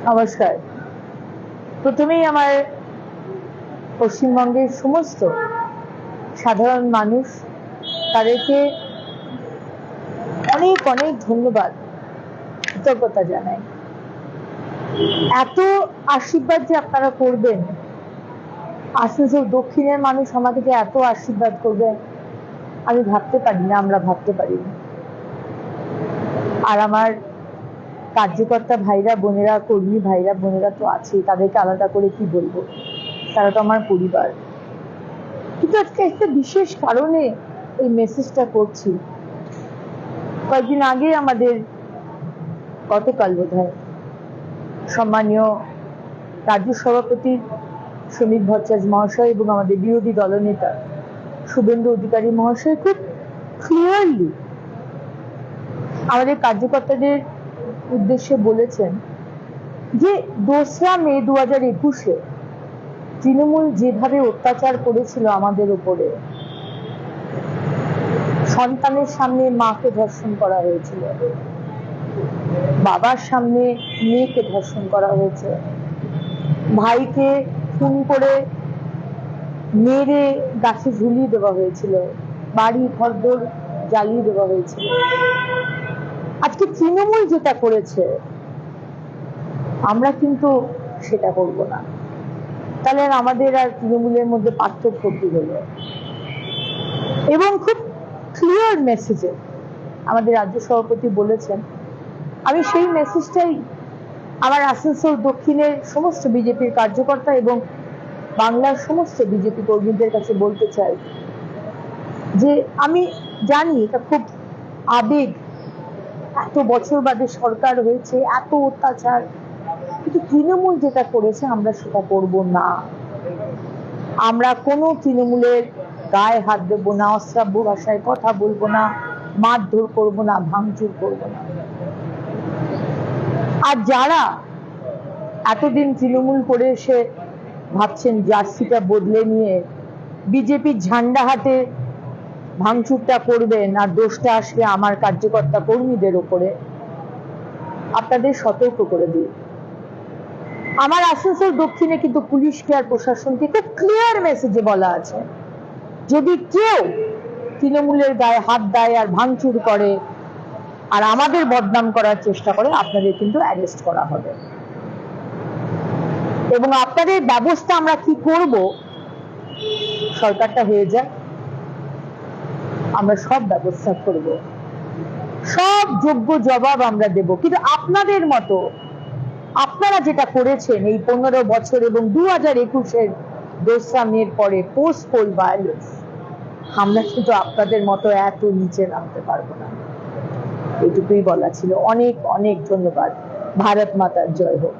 নমস্কার। প্রথমেই আমার পশ্চিমবঙ্গের সমস্ত সাধারণ মানুষ তাদেরকে অনেক অনেক ধন্যবাদ, কৃতজ্ঞতা জানাই। এত আশীর্বাদ যে আপনারা করবেন, আসানসোল দক্ষিণের মানুষ আমাদেরকে এত আশীর্বাদ করবেন আমি ভাবতে পারি না, আমরা ভাবতে পারি না। আর আমার কার্যকর্তা ভাইরা বোনেরা, কর্মী ভাইরা বোনেরা তো আছে, তাদেরকে আলাদা করে কি বলবো, তারা তো আমার পরিবার। কিন্তু আজকে একটা বিশেষ কারণে এই মেসেজটা করছি। কয়েকদিন আগে আমাদের, গতকাল বোধহয়, সম্মানীয় রাজ্য সভাপতি শ্রমিক ভট্টাচার্য মহাশয় এবং আমাদের বিরোধী দলনেতা শুভেন্দু অধিকারী মহাশয় খুব ক্লিয়ারলি আমাদের কার্যকর্তাদের উদ্দেশ্যে বলেছেন যে 2রা মে 2021-এ তৃণমূল যেভাবে অত্যাচার করেছিল আমাদের উপরে, সন্তানের সামনে মাকে ধর্ষণ করা হয়েছিল, বাবার সামনে মেয়েকে ধর্ষণ করা হয়েছে, ভাইকে খুন করে মেরে গাছে ঝুলিয়ে দেওয়া হয়েছিল, বাড়ি ঘরদোর জ্বালিয়ে দেওয়া হয়েছিল। আজকে তৃণমূল যেটা করেছে আমরা কিন্তু সেটা করব না। তাহলে আমাদের আর তৃণমূলের মধ্যে পার্থক্য কি হলো? এবং খুব ক্লিয়ার মেসেজে আমাদের রাজ্য সভাপতি বলেছেন, আমি সেই মেসেজটাই আমার আসানসোল দক্ষিণের সমস্ত বিজেপির কার্যকর্তা এবং বাংলার সমস্ত বিজেপি কর্মীদের কাছে বলতে চাই যে আমি জানি এটা খুব আবেগ, এত বছর বাদে সরকার হয়েছে, এত অত্যাচার, কিন্তু তৃণমূল যেটা করেছে আমরা সেটা করব না। আমরা কোনো তৃণমূলের গায়ে হাত দেবো না, অশ্রাব্য ভাষায় কথা বলবো না, মারধর করবো না, ভাঙচুর করবো না। আর যারা এতদিন তৃণমূল করে এসে ভাবছেন জার্সিটা বদলে নিয়ে বিজেপির ঝান্ডা হাতে ভাঙচুরটা করবেন আর দোষটা আসবে আমার কার্যকর্তা কর্মীদের উপরে, আপনাদের সতর্ক করে দিই, আমার আসানসোল দক্ষিণে কিন্তু পুলিশকে আর প্রশাসনকে খুব ক্লিয়ার মেসেজে বলা আছে, যদি কেউ তৃণমূলের গায়ে হাত দেয় আর ভাঙচুর করে আর আমাদের বদনাম করার চেষ্টা করে, আপনাদের কিন্তু অ্যারেস্ট করা হবে। এবং আপনাদের ব্যবস্থা আমরা কি করব, সরকারটা হয়ে যায়, আমরা সব ব্যবস্থা করব, সব যোগ্য জবাব আমরা দেব। কিন্তু আপনাদের মতো আপনারা যেটা করেছেন এই 15 বছর এবং 2021-এর 2রা মের পরে পোস্ট পোল ভায়োলেন্স, আমরা কিন্তু আপনাদের মতো এত নিচে নামতে পারবো না। এটুকুই বলা ছিল। অনেক অনেক ধন্যবাদ। ভারত মাতার জয় হোক।